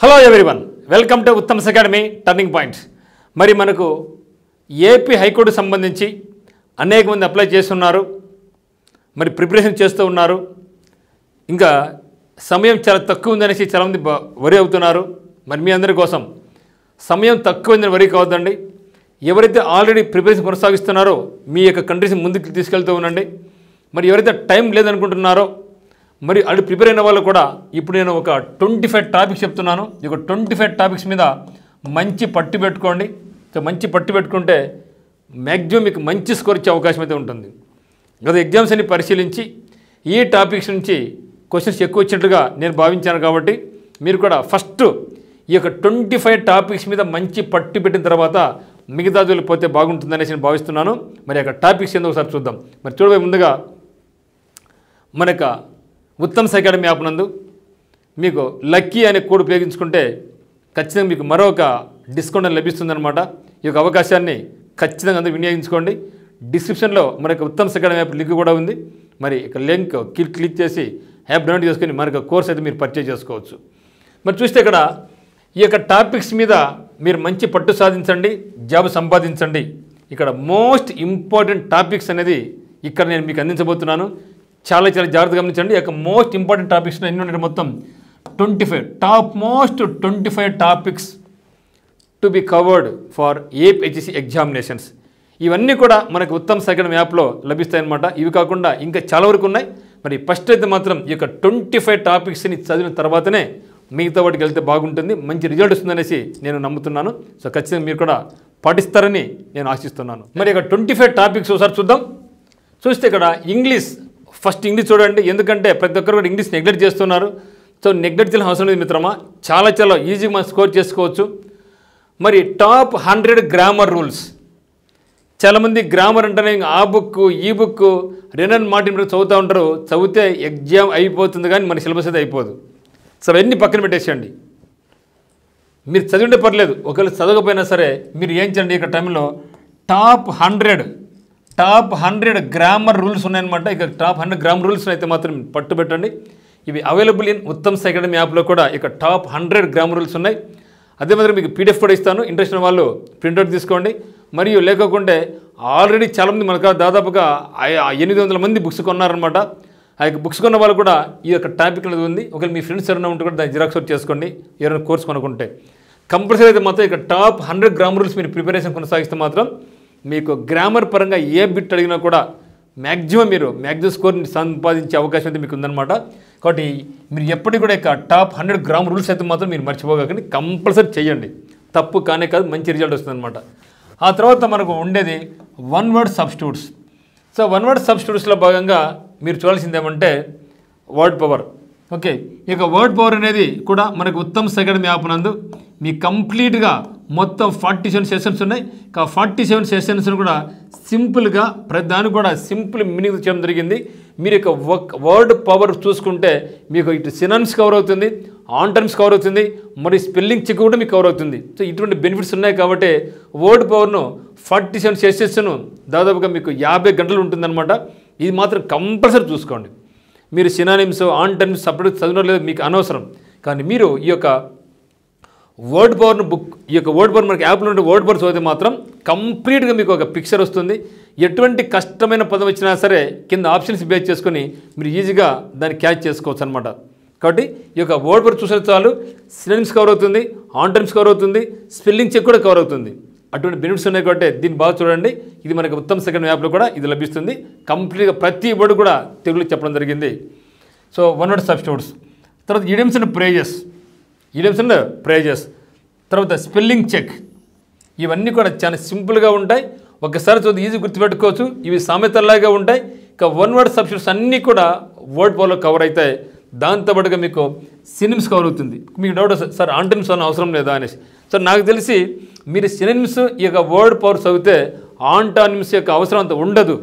Hello everyone, welcome to Uttam's academy turning points. మరి మనకు AP high court సంబంధించి అనేక మంది అప్లై చేస్తున్నారు, మరి ప్రిపరేషన్ చేస్తూ ఉన్నారు. ఇంకా సమయం చాలా తక్కువ ఉందనేసి చాలామంది వరి అవుతున్నారు. మరి మీ అందరి కోసం సమయం తక్కువైందని వరి కావద్దండి. ఎవరైతే ఆల్రెడీ ప్రిపరేషన్ కొనసాగిస్తున్నారో మీ యొక్క కంట్రీస్ ముందుకు తీసుకెళ్తూ ఉండండి. మరి ఎవరైతే టైం లేదనుకుంటున్నారో మరి అది ప్రిపేర్ అయిన వాళ్ళు కూడా ఇప్పుడు నేను ఒక 25 టాపిక్స్ చెప్తున్నాను. ఈ 25 టాపిక్స్ మీద మంచి పట్టు పెట్టుకోండి. సో మంచి పట్టు పెట్టుకుంటే మ్యాక్సిమం మీకు మంచి స్కోర్ ఇచ్చే అవకాశం అయితే ఉంటుంది. గత ఎగ్జామ్స్ అన్ని పరిశీలించి ఈ టాపిక్స్ నుంచి క్వశ్చన్స్ ఎక్కువ వచ్చినట్టుగా నేను భావించాను. కాబట్టి మీరు కూడా ఫస్ట్ ఈ యొక్క 25 టాపిక్స్ మీద మంచి పట్టు పెట్టిన తర్వాత మిగతాది వెళ్ళిపోతే బాగుంటుందనేసి నేను భావిస్తున్నాను. మరి ఆ టాపిక్స్ ఏందో ఒకసారి చూద్దాం. మరి చూడబోయే ముందుగా మనకు ఉత్తమ్స్ అకాడమీ యాప్ నందు మీకు లక్కీ అనే కోడ్ ఉపయోగించుకుంటే ఖచ్చితంగా మీకు మరొక డిస్కౌంట్ లభిస్తుందన్నమాట. ఈ యొక్క అవకాశాన్ని ఖచ్చితంగా అందరూ వినియోగించుకోండి. డిస్క్రిప్షన్లో మనకు ఉత్తమ్స్ అకాడమీ యాప్ లింక్ కూడా ఉంది. మరి ఇక లింక్ క్లిక్ చేసి యాప్ డౌన్లోడ్ చేసుకొని మరొక కోర్స్ అయితే మీరు పర్చేజ్ చేసుకోవచ్చు. మరి చూస్తే ఇక్కడ ఈ యొక్క టాపిక్స్ మీద మీరు మంచి పట్టు సాధించండి, జాబ్ సంపాదించండి. ఇక్కడ మోస్ట్ ఇంపార్టెంట్ టాపిక్స్ అనేది ఇక్కడ నేను మీకు అందించబోతున్నాను. చాలా జాగ్రత్తగా గమనించండి. ఈ యొక్క మోస్ట్ ఇంపార్టెంట్ టాపిక్స్ ఎన్ని ఉన్నాయి మొత్తం 25 topics to be covered for APHSC examinations. ఇవన్నీ కూడా మనకు ఉత్తమ్స్ అకాడమీ యాప్లో లభిస్తాయన్నమాట. ఇవి కాకుండా ఇంకా చాలా వరకు ఉన్నాయి. మరి ఫస్ట్ అయితే మాత్రం ఈ యొక్క 25 టాపిక్స్ని చదివిన తర్వాతనే మిగతా వాటికి వెళ్తే బాగుంటుంది, మంచి రిజల్ట్ వస్తుందనేసి నేను నమ్ముతున్నాను. సో ఖచ్చితంగా మీరు కూడా పాటిస్తారని నేను ఆశిస్తున్నాను. మరి ఇక 25 టాపిక్స్ ఒకసారి చూద్దాం. చూస్తే ఇక్కడ ఇంగ్లీష్, ఫస్ట్ ఇంగ్లీష్ చూడండి. ఎందుకంటే ప్రతి ఒక్కరు కూడా ఇంగ్లీష్ నెగ్లెక్ట్ చేస్తున్నారు. సో నెగ్లెక్ట్ చేయాల్సిన అవసరం లేదు మిత్రమా, చాలా ఈజీగా మనం స్కోర్ చేసుకోవచ్చు. మరి టాప్ 100 గ్రామర్ రూల్స్. చాలామంది గ్రామర్ అంటేనే ఆ బుక్ ఈ బుక్ రెనన్ మార్టిన్ చదువుతూ ఉంటారు. చదివితే ఎగ్జామ్ అయిపోతుంది కానీ మన సిలబస్ అయితే అయిపోదు. సో అవన్నీ పక్కన పెట్టేసేయండి. మీరు చదివింటే పర్లేదు, ఒకవేళ చదవకపోయినా సరే మీరు ఏం చేయండి, ఇక్కడ టైంలో టాప్ 100 గ్రామర్ రూల్స్ ఉన్నాయన్నమాట. ఇక టాప్ 100 గ్రామర్ రూల్స్ అయితే మాత్రం పట్టు పెట్టండి. ఇవి అవైలబుల్ ఇన్ ఉత్తమ్స్ అకాడమీ యాప్లో కూడా ఇక టాప్ 100 గ్రామర్ రూల్స్ ఉన్నాయి. అదే మాత్రం మీకు పీడిఎఫ్ కూడా ఇస్తాను, ఇంట్రెస్ట్ ఉన్న వాళ్ళు ప్రింట్అవుట్ తీసుకోండి. మరియు లేకుంటే ఆల్రెడీ చాలామంది మనకు దాదాపుగా 800 మంది బుక్స్ కొన్నారనమాట. ఆ యొక్క బుక్స్ కొన్న వాళ్ళు కూడా ఈ యొక్క టాపిక్ అనేది ఉంది. ఒకవేళ మీ ఫ్రెండ్స్ ఎవరైనా ఉంటే కూడా దాన్ని జిరాక్స్ అవుట్ చేసుకోండి. ఎవరైనా కోర్స్ కొనుక్కుంటే కంపల్సరీ అయితే మాత్రం ఇక టాప్ 100 గ్రామర్ రూల్స్ మీరు ప్రిపరేషన్ కొనసాగిస్తే మాత్రం మీకు గ్రామర్ పరంగా ఏ బిట్ అడిగినా కూడా మ్యాక్సిమం స్కోర్ని సంపాదించే అవకాశం అయితే మీకు ఉందన్నమాట. కాబట్టి మీరు ఎప్పటికీ కూడా ఇక టాప్ 100 గ్రామర్ రూల్స్ అయితే మాత్రం మీరు మర్చిపోకండి, కంపల్సరీ చేయండి. తప్పు కానే కాదు, మంచి రిజల్ట్ వస్తుందన్నమాట. ఆ తర్వాత మనకు ఉండేది 1 వర్డ్ సబ్స్టిట్యూట్స్. సో 1 వర్డ్ సబ్స్టిట్యూట్స్లో భాగంగా మీరు చూడాల్సింది ఏమంటే వర్డ్ పవర్. ఓకే, ఇక వర్డ్ పవర్ అనేది కూడా మనకు ఉత్తమ్స్ అకాడమీ యాప్ నందు మీ కంప్లీట్గా మొత్తం 47 సెషన్స్ ఉన్నాయి. 47 సెషన్స్ను కూడా సింపుల్గా ప్రతి దానికి కూడా సింపుల్ మీనింగ్ చేయడం జరిగింది. మీరు యొక్క వర్డ్ పవర్ చూసుకుంటే మీకు ఇటు సినానిమ్స్ కవర్ అవుతుంది, ఆంటోనిమ్స్ కవర్ అవుతుంది, మరి స్పెల్లింగ్ చెక్ కూడా మీకు కవర్ అవుతుంది. సో ఇటువంటి బెనిఫిట్స్ ఉన్నాయి. కాబట్టి వర్డ్ పవర్ను 47 సెషన్స్ను దాదాపుగా మీకు 50 గంటలు ఉంటుందన్నమాట. ఇది మాత్రం కంపల్సరీ చూసుకోండి. మీరు సినానిమ్స్ ఆంటోనిమ్స్ సపరేట్ చదవడం లేదు, మీకు అనవసరం. కానీ మీరు ఈ యొక్క వర్డ్ పవర్ను ఈ యొక్క వర్డ్ పవర్ మనకి యాప్లో ఉంటే వర్డ్ పవర్ చదివితే మాత్రం కంప్లీట్గా మీకు ఒక పిక్చర్ వస్తుంది. ఎటువంటి కష్టమైన పదం వచ్చినా సరే కింద ఆప్షన్స్ బేస్ చేసుకొని మీరు ఈజీగా దాన్ని క్యాచ్ చేసుకోవచ్చు అనమాట. కాబట్టి ఈ యొక్క వర్డ్ పవర్ చూసే చాలు సినానిమ్స్ కవర్ అవుతుంది, ఆంటోనిమ్స్ కవర్ అవుతుంది, స్పెల్లింగ్ చెక్ కూడా కవర్ అవుతుంది. అటువంటి బెనిఫిట్స్ ఉన్నాయి. కాబట్టి దీన్ని బాగా చూడండి. ఇది మనకు ఉత్తమ్స్ అకాడమీ యాప్లో కూడా ఇది లభిస్తుంది. కంప్లీట్గా ప్రతి వర్డ్ కూడా తెలుగులో చెప్పడం జరిగింది. సో 1 వర్డ్ సబ్స్టిట్యూట్స్, తర్వాత ఇడియమ్స్ అండ్ ప్రేజెస్, తర్వాత స్పెల్లింగ్ చెక్. ఇవన్నీ కూడా చాలా సింపుల్గా ఉంటాయి. ఒకసారి చదివి ఈజీ గుర్తుపెట్టుకోవచ్చు. ఇవి సామెతల్లాగా ఉంటాయి. ఇక 1 వర్డ్ సబ్స్టిట్యూట్స్ అన్నీ కూడా వర్డ్ పవర్లో కవర్ అవుతాయి. దాంతోపాటుగా మీకు సినిమ్స్ కవర్ అవుతుంది. మీకు డౌట్ సార్ ఆంటోనిమ్స్ అన్న అవసరం లేదా అనేసి. సార్ నాకు తెలిసి మీరు సినిమ్స్ ఈ యొక్క వర్డ్ పవర్ చదివితే ఆంటోనిమ్స్ యొక్క అవసరం అంత ఉండదు,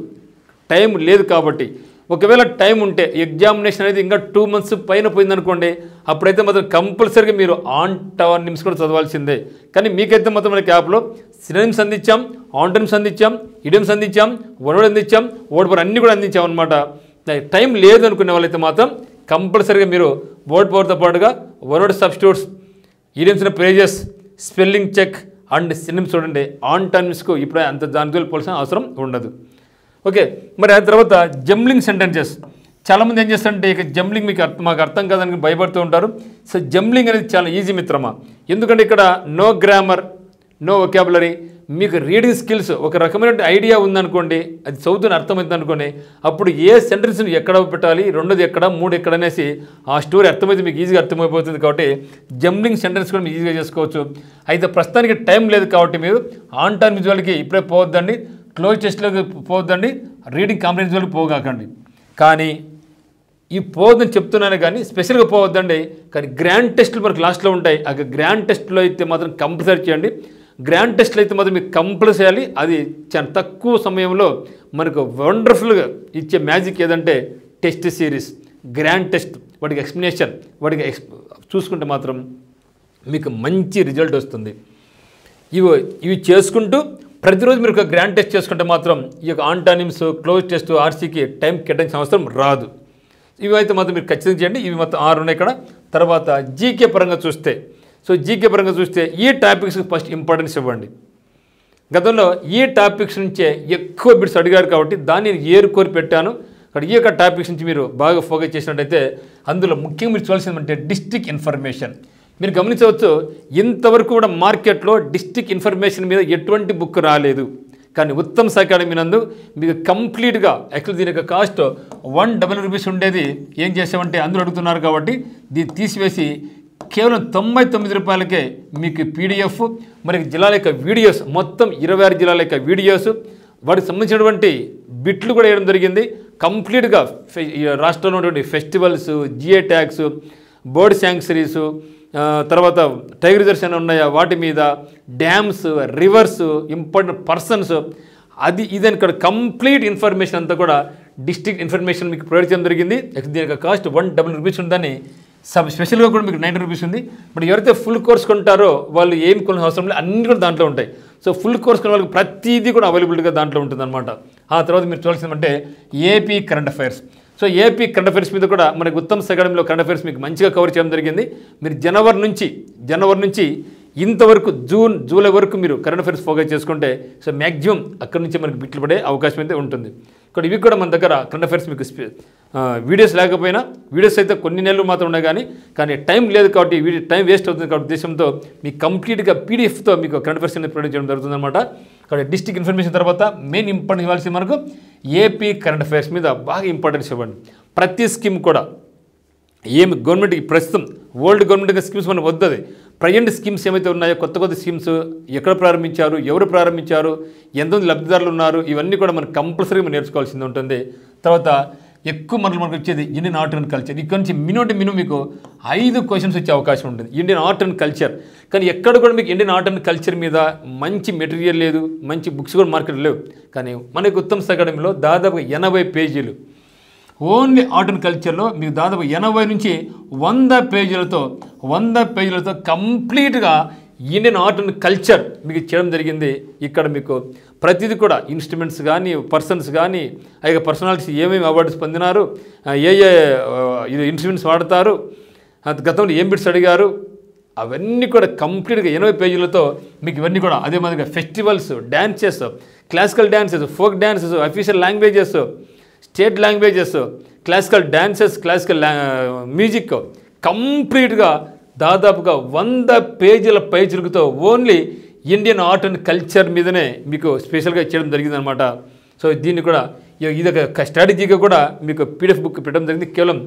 టైం లేదు. కాబట్టి ఒకవేళ టైం ఉంటే ఎగ్జామినేషన్ అనేది ఇంకా 2 months పైన పోయిందనుకోండి, అప్పుడైతే మాత్రం కంపల్సరీగా మీరు ఆంటోనిమ్స్ కూడా చదవాల్సిందే. కానీ మీకైతే మాత్రం మనకి యాప్లో సినానిమ్స్ అందించాం, ఆంటోనిమ్స్ అందించాం, ఇడియమ్స్ అందించాం, వన్ వర్డ్ అందించాం, వర్డ్ పవర్ అన్నీ కూడా అందించాం అనమాట. టైం లేదు అనుకునే వాళ్ళైతే మాత్రం కంపల్సరీగా మీరు వర్డ్ పవర్తో పాటుగా 1 word substitutes, idioms phrases, spelling check and synonyms చూడండి. ఆన్ టైమ్స్కు ఇప్పుడే అంత దానితో పోల్సిన అవసరం ఉండదు. ఓకే, మరి ఆ తర్వాత జంబ్లింగ్ సెంటెన్సెస్. చాలామంది ఏం చేస్తారంటే ఇక జంబ్లింగ్ మాకు అర్థం కాదని భయపడుతూ ఉంటారు. సో జంబ్లింగ్ అనేది చాలా ఈజీ మిత్రమా, ఎందుకంటే ఇక్కడ నో గ్రామర్, నో వొకాబులరీ, మీకు రీడింగ్ స్కిల్స్ ఒక రకమైన ఐడియా ఉందనుకోండి, అది చదువుతున్న అర్థమవుతుంది అనుకోండి, అప్పుడు ఏ సెంటెన్స్ని ఎక్కడ పెట్టాలి, రెండోది ఎక్కడ, మూడు ఎక్కడ అనేసి ఆ స్టోరీ అర్థమైతే మీకు ఈజీగా అర్థమైపోతుంది. కాబట్టి జంబ్లింగ్ సెంటెన్స్ కూడా మీరు ఈజీగా చేసుకోవచ్చు. అయితే ప్రస్తుతానికి టైం లేదు కాబట్టి మీరు ఆన్ టైమ్ విజువల్కి ఇప్పుడే పోవద్దండి, క్లోజ్ టెస్ట్లోకి పోవద్దండి, రీడింగ్ కాంప్రహెన్షన్ విజువల్కి పోగాకండి. కానీ ఈ పోవద్దని చెప్తున్నాను కానీ స్పెషల్గా పోవద్దండి. కానీ గ్రాండ్ టెస్ట్లు మనకు లాస్ట్లో ఉంటాయి. ఆ గ్రాండ్ టెస్ట్లో అయితే మాత్రం కంపల్సరీ చేయండి. గ్రాండ్ టెస్ట్లు అయితే మాత్రం మీకు కంపల్సరీ చేయాలి. అది చాలా తక్కువ సమయంలో మనకు వండర్ఫుల్గా ఇచ్చే మ్యాజిక్ ఏదంటే టెస్ట్ సిరీస్, గ్రాండ్ టెస్ట్, వాటికి ఎక్స్ప్లెనేషన్, వాటికి చూసుకుంటే మాత్రం మీకు మంచి రిజల్ట్ వస్తుంది. ఇవి చేసుకుంటూ ప్రతిరోజు మీరు ఒక గ్రాండ్ టెస్ట్ చేసుకుంటే మాత్రం ఈ యొక్క ఆంటానిమ్స్, క్లోజ్ టెస్ట్, ఆర్సీకి టైం కేటాయించిన అవసరం రాదు. ఇవి అయితే మాత్రం మీరు ఖచ్చితంగా చేయండి. ఇవి మొత్తం 6 ఉన్నాయి ఇక్కడ. తర్వాత జీకే పరంగా చూస్తే, సో జీకే పరంగా చూస్తే ఈ టాపిక్స్కి ఫస్ట్ ఇంపార్టెన్స్ ఇవ్వండి. గతంలో ఈ టాపిక్స్ నుంచే ఎక్కువ బిట్స్ అడిగారు కాబట్టి దాన్ని ఏరుకోరి పెట్టాను. అక్కడ ఈ యొక్క టాపిక్స్ నుంచి మీరు బాగా ఫోకస్ చేసినట్టయితే అందులో ముఖ్యంగా మీరు చూడాల్సిందంటే డిస్ట్రిక్ట్ ఇన్ఫర్మేషన్. మీరు గమనించవచ్చు, ఇంతవరకు కూడా మార్కెట్లో డిస్ట్రిక్ట్ ఇన్ఫర్మేషన్ మీద ఎటువంటి బుక్ రాలేదు. కానీ ఉత్తమ్ అకాడమీ నందు మీకు కంప్లీట్గా యాక్చువల్ దీని యొక్క కాస్ట్ 100 రూపీస్ ఉండేది. ఏం చేసామంటే అందరూ అడుగుతున్నారు కాబట్టి దీన్ని తీసివేసి కేవలం 99 రూపాయలకే మీకు పీడిఎఫ్, మరి జిల్లాల యొక్క వీడియోస్, మొత్తం 26 జిల్లాల యొక్క వీడియోస్, వాటికి సంబంధించినటువంటి బిట్లు కూడా వేయడం జరిగింది. కంప్లీట్గా రాష్ట్రంలో ఉన్నటువంటి festivals, GI tags, bird sanctuaries, తర్వాత టైగర్ రిజర్వ్స్ అని ఉన్నాయా వాటి మీద, డ్యామ్స్, రివర్స్, ఇంపార్టెంట్ పర్సన్స్, అది ఇదని ఇక్కడ కంప్లీట్ ఇన్ఫర్మేషన్ అంతా కూడా డిస్ట్రిక్ట్ ఇన్ఫర్మేషన్ మీకు ప్రొవైడ్ చేయడం జరిగింది. దీని యొక్క కాస్ట్ 100 రూపీస్ ఉందని స్పెషల్గా కూడా మీకు 90 రూపీస్ ఉంది. బట్ ఎవరైతే ఫుల్ కోర్స్ కొంటారో వాళ్ళు ఏం కొనే అవసరం లేదు, అన్నీ కూడా దాంట్లో ఉంటాయి. సో ఫుల్ కోర్స్ కొనే వాళ్ళకి ప్రతిదీ కూడా అవైలబుల్గా దాంట్లో ఉంటుందన్నమాట. ఆ తర్వాత మీరు చూడాల్సిందంటే AP current affairs. So AP current affairs మీద కూడా మనకి ఉత్తమ్ అకాడమీలో కరెంట్ అఫైర్స్ మీకు మంచిగా కవర్ చేయడం జరిగింది. మీరు జనవరి నుంచి ఇంతవరకు జూలై వరకు మీరు కరెంట్ అఫైర్స్ ఫోకస్ చేసుకుంటే సో మ్యాక్సిమం అక్కడి నుంచి మనకి బిట్లు పడే అవకాశం అయితే ఉంటుంది. ఇక్కడ ఇవి కూడా మన దగ్గర కరెంట్ అఫైర్స్ మీకు వీడియోస్ లేకపోయినా, వీడియోస్ అయితే కొన్ని నెలలు మాత్రం ఉన్నాయి కానీ టైం లేదు కాబట్టి వీడియో టైం వేస్ట్ అవుతుంది కాబట్టి ఉద్దేశంతో మీకు కంప్లీట్గా పీడిఎఫ్తో మీకు కరెంట్ అఫైర్స్ అనేది ప్రొవైడ్ చేయడం జరుగుతుంది అనమాట. ఇక్కడ డిస్ట్రిక్ట్ ఇన్ఫర్మేషన్ తర్వాత మెయిన్ ఇంపార్టెన్స్ ఇవ్వాల్సింది మనకు ఏపీ కరెంట్ అఫైర్స్ మీద బాగా ఇంపార్టెన్స్ ఇవ్వండి. ప్రతి స్కీమ్ కూడా ఏమి గవర్నమెంట్కి ప్రస్తుతం ఓల్డ్ గవర్నమెంట్ స్కీమ్స్ మనకు వద్దది. ప్రజెంట్ స్కీమ్స్ ఏమైతే ఉన్నాయో, కొత్త స్కీమ్స్ ఎక్కడ ప్రారంభించారు, ఎవరు ప్రారంభించారు, ఎంతమంది లబ్ధిదారులు ఉన్నారు, ఇవన్నీ కూడా మనం కంపల్సరీగా మనం నేర్చుకోవాల్సింది ఉంటుంది. తర్వాత ఎక్కువ మనకు వచ్చేది ఇండియన్ ఆర్ట్ అండ్ కల్చర్. ఇక్కడ నుంచి మినిమం మీకు 5 క్వశ్చన్స్ వచ్చే అవకాశం ఉంటుంది ఇండియన్ ఆర్ట్ అండ్ కల్చర్. కానీ ఎక్కడ కూడా మీకు ఇండియన్ ఆర్ట్ అండ్ కల్చర్ మీద మంచి మెటీరియల్ లేదు, మంచి బుక్స్ కూడా మార్కెట్ లేవు. కానీ మనకు ఉత్తమ్ అకాడమీలో దాదాపు 80 పేజీలు ఓన్లీ ఆర్ట్ అండ్ కల్చర్లో మీకు దాదాపు 80 నుంచి 100 పేజీలతో కంప్లీట్గా ఇండియన్ ఆర్ట్ అండ్ కల్చర్ మీకు చేయడం జరిగింది. ఇక్కడ మీకు ప్రతిదీ కూడా ఇన్స్ట్రుమెంట్స్ కానీ, పర్సన్స్ కానీ, ఆ పర్సనాలిటీస్ ఏమేమి అవార్డ్స్ పొందినారు, ఏ ఇది ఇన్స్ట్రుమెంట్స్ వాడతారు, గతంలో ఏం బిట్స్ అడిగారు, అవన్నీ కూడా కంప్లీట్గా 80 పేజీలతో మీకు ఇవన్నీ కూడా అదే మాదిరిగా festivals, dances, classical dances, folk dances, official languages, state languages, classical dances, classical music, కంప్లీట్గా దాదాపుగా 100 పేజీల పైచురుకుతో only Indian art and culture మీదనే మీకు స్పెషల్గా చేయడం జరిగిందనమాట. సో దీన్ని కూడా ఇదొక స్ట్రాటజీగా కూడా మీకు పీడిఎఫ్ బుక్ పెట్టడం జరిగింది. కేవలం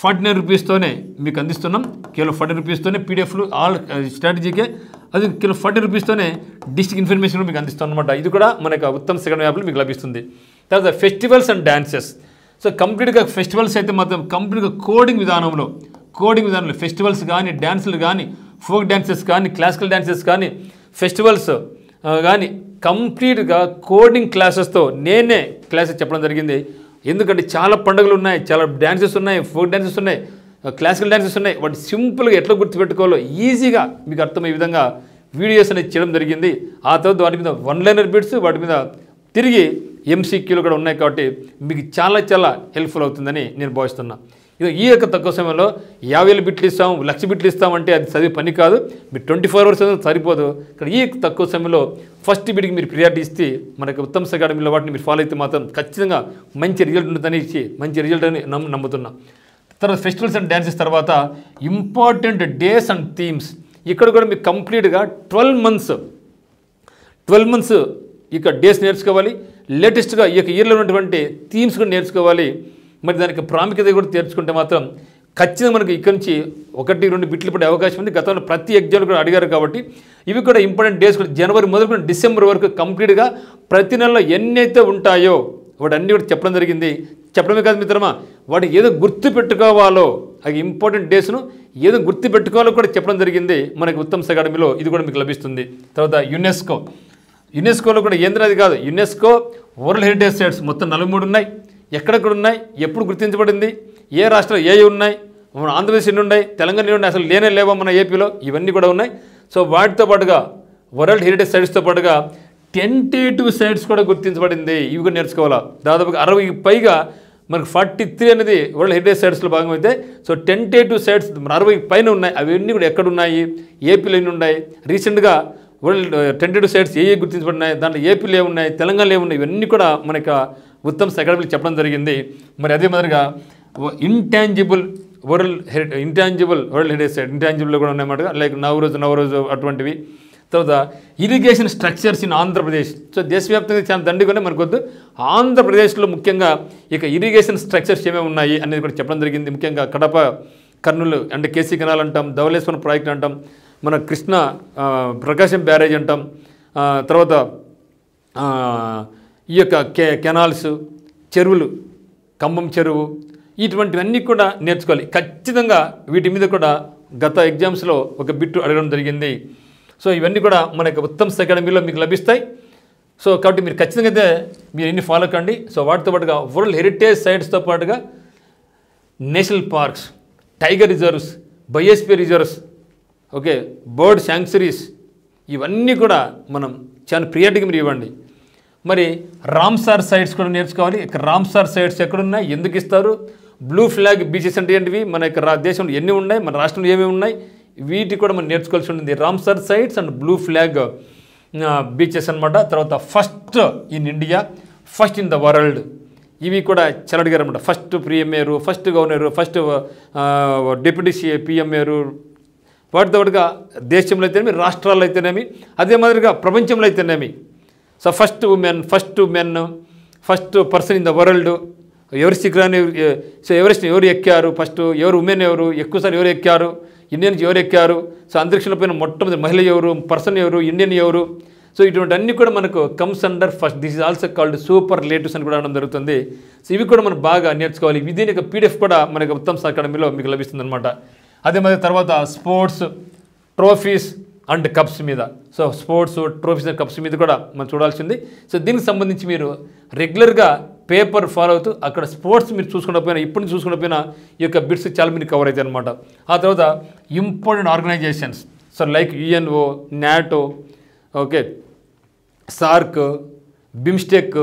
49 రూపీస్తోనే మీకు అందిస్తున్నాం. కేవలం 40 రూపీస్తోనే పీడిఎఫ్లు ఆల్ స్ట్రాటజీకే, అది కేవలం 40 రూపీస్తోనే డిస్ట్రిక్ట్ ఇన్ఫర్మేషన్ మీకు అందిస్తాం అనమాట. ఇది కూడా మన యొక్క ఉత్తమ్ సెకండ్ యాప్లో మీకు లభిస్తుంది. తర్వాత ఫెస్టివల్స్ అండ్ డ్యాన్సెస్. సో కంప్లీట్గా ఫెస్టివల్స్ అయితే మాత్రం కంప్లీట్గా కోడింగ్ విధానంలో ఫెస్టివల్స్ కానీ, డ్యాన్సులు కానీ, ఫోక్ డ్యాన్సెస్ కానీ, క్లాసికల్ డ్యాన్సెస్ కానీ, ఫెస్టివల్స్ కానీ కంప్లీట్గా కోడింగ్ క్లాసెస్తో నేనే క్లాసెస్ చెప్పడం జరిగింది. ఎందుకంటే చాలా పండుగలు ఉన్నాయి, చాలా డ్యాన్సెస్ ఉన్నాయి, ఫోక్ డ్యాన్సెస్ ఉన్నాయి, క్లాసికల్ డ్యాన్సెస్ ఉన్నాయి. వాటి సింపుల్గా ఎట్లా గుర్తుపెట్టుకోవాలో ఈజీగా మీకు అర్థమయ్యే విధంగా వీడియోస్ అనేది చేయడం జరిగింది. ఆ తర్వాత వాటి మీద 1-లైనర్ బిట్స్, వాటి మీద తిరిగి MCQలు కూడా ఉన్నాయి కాబట్టి మీకు చాలా హెల్ప్ఫుల్ అవుతుందని నేను భావిస్తున్నా. ఈ యొక్క తక్కువ సమయంలో 50,000 బిట్లు ఇస్తాం, 1,00,000 బిట్లు ఇస్తామంటే అది చదివే పని కాదు. మీరు 24 అవర్స్ సరిపోదు. ఇక్కడ ఈ తక్కువ సమయంలో ఫస్ట్ బిడ్కి మీరు ప్రియారిటీ ఇస్తే మనకి ఉత్తమ్ అకాడమీలో వాటిని మీరు ఫాలో అయితే మాత్రం ఖచ్చితంగా మంచి రిజల్ట్ ఉంటుందని ఇచ్చి మంచి రిజల్ట్ అని నమ్ముతున్నా. తర్వాత ఫెస్టివల్స్ అండ్ డ్యాన్సెస్ తర్వాత ఇంపార్టెంట్ డేస్ అండ్ థీమ్స్. ఇక్కడ కూడా మీకు కంప్లీట్గా 12 మంత్స్ ఇక డేస్ నేర్చుకోవాలి. లేటెస్ట్గా ఈ యొక్క ఇయర్లో ఉన్నటువంటి థీమ్స్ కూడా నేర్చుకోవాలి. మరి దానికి ప్రాముఖ్యత కూడా తెరుచుకుంటే మాత్రం ఖచ్చితంగా మనకి ఇక్కడి నుంచి 1-2 బిట్లు పడే అవకాశం ఉంది. గతంలో ప్రతి ఎగ్జామ్ కూడా అడిగారు కాబట్టి ఇవి కూడా ఇంపార్టెంట్ డేస్ కూడా జనవరి మొదలుకొని డిసెంబర్ వరకు కంప్లీట్గా ప్రతి నెలలో ఎన్నైతే ఉంటాయో వాటి అన్నీ కూడా చెప్పడం జరిగింది. చెప్పడమే కాదు మిత్రమా, వాటి ఏదో గుర్తు పెట్టుకోవాలో ఆ ఇంపార్టెంట్ డేస్ను ఏదో గుర్తు పెట్టుకోవాలో కూడా చెప్పడం జరిగింది మనకి ఉత్తమ్ అకాడమీలో. ఇది కూడా మీకు లభిస్తుంది. తర్వాత యునెస్కోలో కూడా ఏంద్రది కాదు, యునెస్కో వరల్డ్ హెరిటేజ్ సైట్స్ మొత్తం 43 ఉన్నాయి. ఎక్కడెక్కడ ఉన్నాయి, ఎప్పుడు గుర్తించబడింది, ఏ రాష్ట్రాలు ఏ ఉన్నాయి, మన ఆంధ్రప్రదేశ్ ఎన్ని ఉన్నాయి, తెలంగాణ ఎన్ని ఉన్నాయి, అసలు లేనే లేవా మన ఏపీలో, ఇవన్నీ కూడా ఉన్నాయి. సో వాటితో పాటుగా వరల్డ్ హెరిటేజ్ సైట్స్తో పాటుగా టెంటేటివ్ సైట్స్ కూడా గుర్తించబడింది. ఇవి కూడా నేర్చుకోవాలా. దాదాపుగా 60 పైగా మనకు 43 అనేది వరల్డ్ హెరిటేజ్ సైట్స్లో భాగం అయితే, సో టెంటేటివ్ సైట్స్ 60 పైన ఉన్నాయి. అవన్నీ కూడా ఎక్కడున్నాయి, ఏపీలో ఎన్ని ఉన్నాయి, రీసెంట్గా వరల్డ్ టెంటేటివ్ సైట్స్ ఏ గుర్తించబడినాయి, దాంట్లో ఏపీలో ఏమున్నాయి, తెలంగాణలో ఏమున్నాయి, ఇవన్నీ కూడా మనకి ఉత్తమ్ అకాడమీలో చెప్పడం జరిగింది. మరి అదే మాదిరిగా ఇంటాంజిబుల్ వరల్డ్ హెరిటేజ్ సైట్ ఇంటాంజిబుల్లో కూడా ఉన్నాయన్నమాట. లైక్ నవరోజు అటువంటివి. తర్వాత irrigation structures in Andhra Pradesh. So దేశవ్యాప్తంగా చాలా దండిగానే మనకొద్దు, ఆంధ్రప్రదేశ్లో ముఖ్యంగా ఇక ఇరిగేషన్ స్ట్రక్చర్స్ ఏమేమి ఉన్నాయి అనేది కూడా చెప్పడం జరిగింది. ముఖ్యంగా కడప, కర్నూలు అంటే కేసీ కెనాల్ అంటాం, ధవళేశ్వరం ప్రాజెక్ట్ అంటాం, మన కృష్ణ ప్రకాశం బ్యారేజ్ అంటాం, తర్వాత ఈ యొక్క కెనాల్స్, చెరువులు, ఖమ్మం చెరువు, ఇటువంటివన్నీ కూడా నేర్చుకోవాలి ఖచ్చితంగా. వీటి మీద కూడా గత ఎగ్జామ్స్లో ఒక బిట్టు అడగడం జరిగింది. సో ఇవన్నీ కూడా మనకి ఉత్తమ్ అకాడమీలో మీకు లభిస్తాయి. సో కాబట్టి మీరు ఖచ్చితంగా అయితే మీరు ఇన్ని ఫాలో కండి. సో వాటితో పాటుగా వరల్డ్ హెరిటేజ్ సైట్స్తో పాటుగా national parks, tiger reserves, biosphere reserves, okay, bird sanctuaries, ఇవన్నీ కూడా మనం చాలా ప్రియారిటీగా మీరు ఇవ్వండి. మరి రామ్సార్ సైట్స్ కూడా నేర్చుకోవాలి. ఇక్కడ రామ్సార్ సైట్స్ ఎక్కడున్నాయి, ఎందుకు ఇస్తారు, బ్లూ ఫ్లాగ్ బీచెస్ అంటే ఏంటివి, మన యొక్క దేశంలో ఎన్ని ఉన్నాయి, మన రాష్ట్రంలో ఏమేమి ఉన్నాయి, వీటి కూడా మనం నేర్చుకోవాల్సి ఉంటుంది. Ramsar sites and blue flag beaches అనమాట. తర్వాత first in India, first in the world, ఇవి కూడా చాలా అడిగారు అనమాట. ఫస్ట్ ప్రీఎంఏరు, ఫస్ట్ గవర్నరు, ఫస్ట్ డిప్యూటీ పిఎంఏరు, వాటితో పాటుగా దేశంలో అయితేనేమి, రాష్ట్రాల్లో అయితేనేమి, అదే మాదిరిగా ప్రపంచంలో అయితేనేమి. So first women, first person in the world, ఎవరి శిఖరాన్ని, సో ఎవరెస్ట్ని ఎవరు ఎక్కారు, ఫస్ట్ ఎవరు ఉమెన్, ఎవరు ఎక్కువసారి ఎవరు ఎక్కారు, ఇండియన్స్ ఎవరు ఎక్కారు, సో అంతరిక్షంలో పోయిన మొట్టమొదటి మహిళ ఎవరు, పర్సన్ ఎవరు, ఇండియన్ ఎవరు. సో ఇటువంటి అన్నీ కూడా మనకు comes under first. This is also called super relatives అని కూడా అనడం జరుగుతుంది. సో ఇవి కూడా మనం బాగా నేర్చుకోవాలి. దీని యొక్క పీడిఎఫ్ కూడా మనకు ఉత్తమ్ అకాడమీలో మీకు లభిస్తుంది అనమాట. అదే మరి తర్వాత స్పోర్ట్స్, ట్రోఫీస్ అండ్ కప్స్ మీద, so sports, trophies and cups మీద కూడా మనం చూడాల్సింది. సో దీనికి సంబంధించి మీరు రెగ్యులర్గా పేపర్ ఫాలో అవుతూ అక్కడ స్పోర్ట్స్ మీరు చూసుకున్నపోయినా, ఇప్పుడు చూసుకున్నపోయినా ఈ యొక్క బిట్స్ చాలా మీరు కవర్ అవుతాయి అనమాట. ఆ తర్వాత important organisations, so like UNO, NATO, okay, SAARC, BIMSTEC,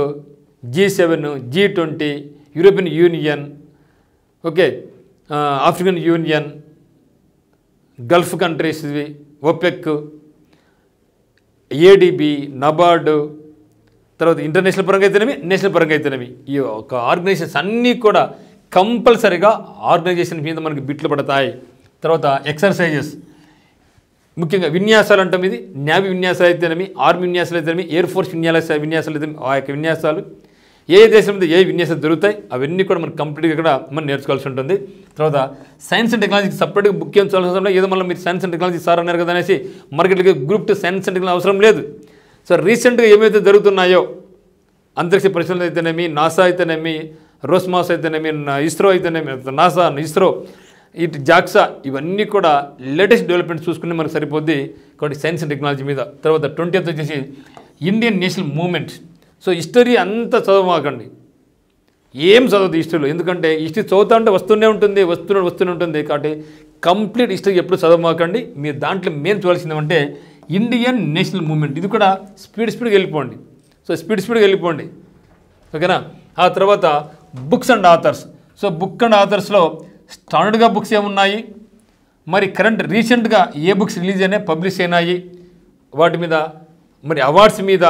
G7, G20, European Union, okay, African Union, Gulf countries, OPEC, ADB, NABARD, తర్వాత ఇంటర్నేషనల్ పరంగా అయితేనేమి, నేషనల్ పరంగా అయితేనేమి, ఈ ఒక ఆర్గనైజేషన్స్ అన్నీ కూడా కంపల్సరీగా ఆర్గనైజేషన్ మీద మనకి బిట్లు పడతాయి. తర్వాత ఎక్సర్సైజెస్, ముఖ్యంగా విన్యాసాలు అంటాం. ఇది నేవీ విన్యాసాలు అయితేనేమి, ఆర్మీ విన్యాసాలు అయితేనేమి, ఎయిర్ ఫోర్స్ విన్యాసాలు అయితే ఆ యొక్క విన్యాసాలు ఏ దేశంలో ఏ విన్యాసాలు దొరుకుతాయి అవన్నీ కూడా మనం కంప్లీట్గా ఇక్కడ మనం నేర్చుకోవాల్సి ఉంటుంది. తర్వాత సైన్స్ అండ్ టెక్నాలజీకి సపరేట్గా బుక్ ఏం అవసరం లేదు. ఏదో మళ్ళీ మీరు సైన్స్ అండ్ టెక్నాలజీ సార్ అన్నారు కదా అనేసి మార్కెట్కి గ్రూప్ 2 సైన్స్ అండ్ టెక్నాలజీ అవసరం లేదు. సో రీసెంట్గా ఏమైతే జరుగుతున్నాయో, అంతరిక్ష పరిశోధనలు అయితేనేమి, నాసా అయితేనేమి, రోస్మాస్ అయితేనేమి, ఇస్రో అయితేనేమి, ఇస్రో, ఇటు జాక్సా, ఇవన్నీ కూడా లేటెస్ట్ డెవలప్మెంట్ చూసుకుని మనకు సరిపోద్ది. కాబట్టి సైన్స్ అండ్ టెక్నాలజీ మీద. తర్వాత 20th వచ్చేసి Indian national movement. So history అంతా చదవమాకండి, ఏం చదవద్దు హిస్టరీలో, ఎందుకంటే హిస్టరీ చదువుతా అంటే వస్తూనే ఉంటుంది. కాబట్టి కంప్లీట్ హిస్టరీ ఎప్పుడు చదవమాకండి. మీరు దాంట్లో మెయిన్ చూడాల్సింది అంటే ఇండియన్ నేషనల్ మూవ్మెంట్. ఇది కూడా స్పీడ్గా వెళ్ళిపోండి. సో స్పీడ్గా వెళ్ళిపోండి, ఓకేనా. ఆ తర్వాత books and authors. So book and ఆథర్స్లో స్టాండర్డ్గా బుక్స్ ఏమున్నాయి, మరి కరెంట్ రీసెంట్గా ఏ బుక్స్ రిలీజ్ అయినాయి, పబ్లిష్ అయినాయి, వాటి మీద మరి అవార్డ్స్ మీద,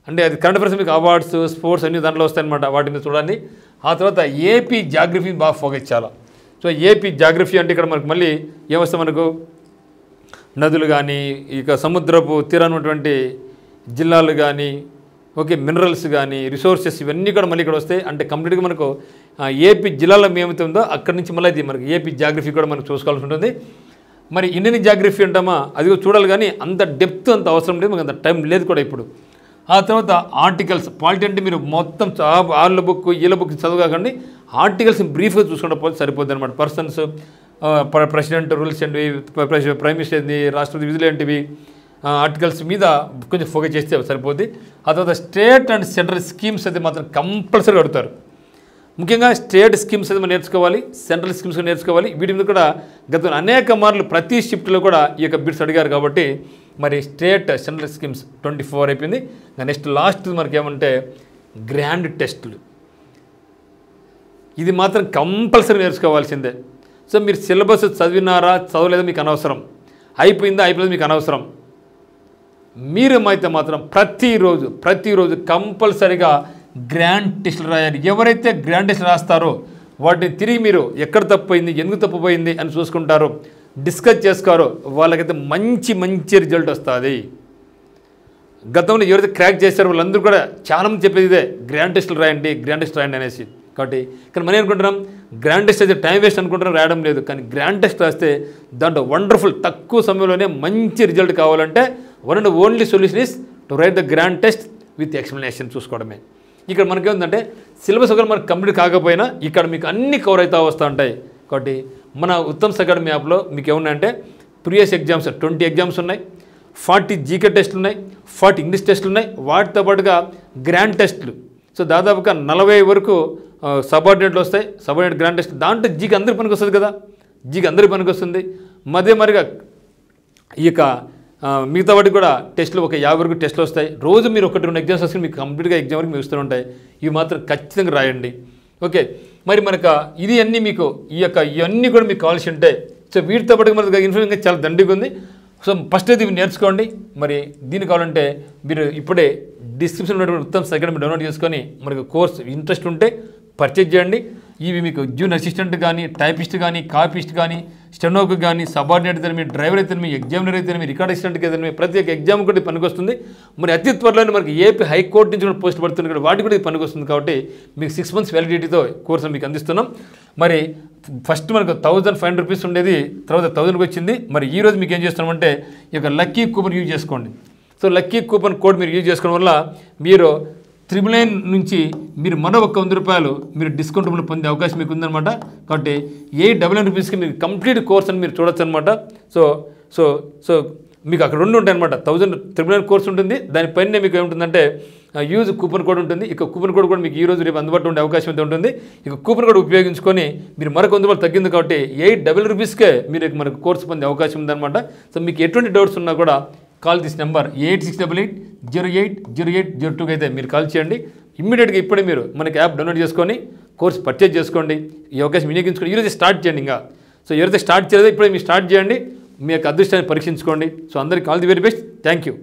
అంటే అది కరెంట్ అఫైర్స్ మీకు అవార్డ్స్ స్పోర్ట్స్ అన్ని దాంట్లో వస్తాయన్నమాట, వాటి మీద చూడండి. ఆ తర్వాత ఏపీ జాగ్రఫీ బాగా ఫోకస్ చేయాలి. సో ఏపీ జాగ్రఫీ అంటే ఇక్కడ మనకు మళ్ళీ ఏమొస్తాయి, మనకు నదులు కానీ, ఇక సముద్రపు తీరాన ఉన్నటువంటి జిల్లాలు కానీ, ఓకే, మినరల్స్ కానీ, రిసోర్సెస్, ఇవన్నీ కూడా మళ్ళీ ఇక్కడ వస్తాయి. అంటే కంప్లీట్గా మనకు ఏపీ జిల్లాలో ఏమైతే ఉందో అక్కడి నుంచి మళ్ళీ ఇది మనకి ఏపీ జాగ్రఫీ కూడా మనకు చూసుకోవాల్సి ఉంటుంది. మరి ఇండియన్ జాగ్రఫీ అంటామా, అది కూడా చూడాలి, కానీ అంత డెప్త్ అంత అవసరం లేదు, మనకు అంత టైం లేదు కూడా ఇప్పుడు. ఆ తర్వాత ఆర్టికల్స్, పాలిటీ అంటే మీరు మొత్తం వాళ్ళ బుక్ వీళ్ళ బుక్ చదవకండి, ఆర్టికల్స్ బ్రీఫ్గా చూసుకుంటే పోతే సరిపోద్ది అనమాట. పర్సన్స్, ప్రెసిడెంట్ రూల్స్ ఏంటివి, ప్రైమ్ మినిస్టర్ ఏంటి, రాష్ట్రపతి విధులు ఏంటివి, ఆర్టికల్స్ మీద కొంచెం ఫోకస్ చేస్తే సరిపోద్ది. ఆ తర్వాత స్టేట్ అండ్ సెంట్రల్ స్కీమ్స్ అయితే మాత్రం కంపల్సరీ అడుగుతారు. ముఖ్యంగా స్టేట్ స్కీమ్స్ అయితే మనం నేర్చుకోవాలి, సెంట్రల్ స్కీమ్స్ నేర్చుకోవాలి. వీటి మీద కూడా గత అనేక మార్లు ప్రతి షిఫ్ట్లో కూడా ఈ యొక్క బిట్స్ అడిగారు కాబట్టి మరి స్టేట్ సెంట్రల్ స్కీమ్స్ 24 అయిపోయింది. నెక్స్ట్ లాస్ట్ మనకి ఏమంటే గ్రాండ్ టెస్టులు, ఇది మాత్రం కంపల్సరీ నేర్చుకోవాల్సిందే. సో మీరు సిలబస్ చదివినారా చదవలేదో మీకు అనవసరం, అయిపోయిందా అయిపోలేదు మీకు అనవసరం. మీరు అయితే మాత్రం ప్రతిరోజు కంపల్సరీగా గ్రాండ్ టెస్టులు రాయాలి. ఎవరైతే గ్రాండ్ టెస్ట్ రాస్తారో వాటిని తిరిగి మీరు ఎక్కడ తప్పిపోయింది, ఎందుకు తప్పిపోయింది అని చూసుకుంటారో, డిస్కస్ చేసుకోరో, వాళ్ళకైతే మంచి రిజల్ట్ వస్తుంది. గతంలో ఎవరైతే క్రాక్ చేశారో వాళ్ళందరూ కూడా చాలామంది చెప్పేది ఇదే, గ్రాండ్ టెస్టులు రాయండి అనేసి. కాబట్టి ఇక్కడ మనం అనుకుంటున్నాం గ్రాండ్ టెస్ట్ అయితే టైం వేస్ట్ అనుకుంటున్నాం, రాయడం లేదు. కానీ గ్రాండ్ టెస్ట్ రాస్తే దాంట్లో వండర్ఫుల్ తక్కువ సమయంలోనే మంచి రిజల్ట్ కావాలంటే one and only solution is to write the grand test with explanation చూసుకోవడమే. ఇక్కడ మనకేముందంటే సిలబస్ ఒకవేళ మనకు కంప్లీట్ కాకపోయినా ఇక్కడ మీకు అన్ని కవర్ అవుతూ వస్తూ ఉంటాయి. కాబట్టి మన ఉత్తమ్ అకాడమీ యాప్లో మీకు ఏమున్నాయంటే ప్రీవియస్ ఎగ్జామ్స్ 20 ఎగ్జామ్స్ ఉన్నాయి, 40 జీకే టెస్టులు ఉన్నాయి, 40 ఇంగ్లీష్ టెస్టులు ఉన్నాయి, వాటితో పాటుగా గ్రాండ్ టెస్టులు. సో దాదాపుగా 40 వరకు సబార్డినేట్లు వస్తాయి, సబార్డినేట్ గ్రాండ్ టెస్ట్. దాంట్లో జీకే అందరి పనికి వస్తుంది కదా, జీకే అందరి పనికి వస్తుంది. మరిగా ఈ యొక్క మిగతా వాటికి కూడా టెస్టులు ఒక 50 వరకు టెస్టులు వస్తాయి. రోజు మీరు 1-2 ఎగ్జామ్స్ వస్తే మీకు కంప్లీట్గా ఎగ్జామ్ వరకు మీకు వస్తూ ఉంటాయి. ఇవి మాత్రం ఖచ్చితంగా రాయండి. ఓకే, మరి మనకు ఇది అన్నీ మీకు ఇవన్నీ కూడా మీకు కావాల్సి ఉంటాయి. సో వీటితో పాటు మనకు ఇన్ఫర్మేషన్ చాలా దండిగా ఉంది. సో ఫస్ట్ అయితే ఇవి నేర్చుకోండి. మరి దీనికి కావాలంటే మీరు ఇప్పుడే డిస్క్రిప్షన్ ఉన్నటువంటి ఉత్తమ్ అకాడమీ డౌన్లోడ్ చేసుకొని మనకు కోర్స్ ఇంట్రెస్ట్ ఉంటే పర్చేజ్ చేయండి. ఇవి మీకు జూనియర్ అసిస్టెంట్ కానీ, టైపిస్ట్ కానీ, కాపీస్ట్ కానీ, స్టెనోకు కానీ, సబార్డినేట్ అయితే మీ, డ్రైవర్ అయితే మీ, ఎగ్జామినర్ అయితే మీ, రికార్డ్ అసిస్టెంట్కి అయితే మీ, ప్రతి ఒక్క ఎగ్జామ్ కూడా పనికి వస్తుంది. మరి అతి త్వరలోనే మనకి ఏపీ హైకోర్టు నుంచి కూడా పోస్ట్ పడుతుంది కూడా, వాటి కూడా పనికి వస్తుంది. కాబట్టి మీకు 6 months వ్యాలిడిటీతో కోర్సు మీకు అందిస్తున్నాం. మరి ఫస్ట్ మనకు 1500 రూపీస్ ఉండేది, తర్వాత 1000కి వచ్చింది. మరి ఈరోజు మీకు ఏం చేస్తున్నామంటే ఈ యొక్క లక్కీ కూపన్ యూజ్ చేసుకోండి. సో లక్కీ కూపన్ కోడ్ మీరు యూజ్ చేసుకోవడం వల్ల మీరు 999 నుంచి మీరు మరో 100 రూపాయలు మీరు డిస్కౌంట్ పొందే అవకాశం మీకు ఉందన్నమాట. కాబట్టి 899 రూపీస్కి మీకు కంప్లీట్ కోర్స్ అని మీరు చూడొచ్చు అనమాట. సో సో సో మీకు అక్కడ 2 ఉంటాయి అనమాట. 1099 కోర్స్ ఉంటుంది, దానిపైన మీకు ఏముంటుందంటే యూజ్ కూపన్ కోడ్ ఉంటుంది. ఇక కూపన్ కోడ్ కూడా మీకు ఈ రోజు రేపు అందుబాటులో ఉండే అవకాశం అయితే ఉంటుంది. ఇక కూపన్ కోడ్ ఉపయోగించుకొని మీరు మరొక 100 రూపాయలు తగ్గింది కాబట్టి 800 రూపీస్కే మీరు మనకు కోర్సు పొందే అవకాశం ఉందన్నమాట. సో మీకు ఎటువంటి డౌట్స్ ఉన్నా కూడా కాల్ దిస్ నెంబర్ 8688080802 అయితే మీరు కాల్ చేయండి. ఇమ్మీడియట్గా ఇప్పుడే మీరు మనకి యాప్ డౌన్లోడ్ చేసుకొని కోర్స్ పర్చేజ్ చేసుకోండి. ఈ అవకాశం వినియోగించుకొని ఈరోజు స్టార్ట్ చేయండి. ఇంకా సో ఎవరైతే స్టార్ట్ చేయలేదో ఇప్పుడే మీరు స్టార్ట్ చేయండి, మీ యొక్క అదృష్టాన్ని పరీక్షించుకోండి. సో అందరికీ all the very best. Thank you.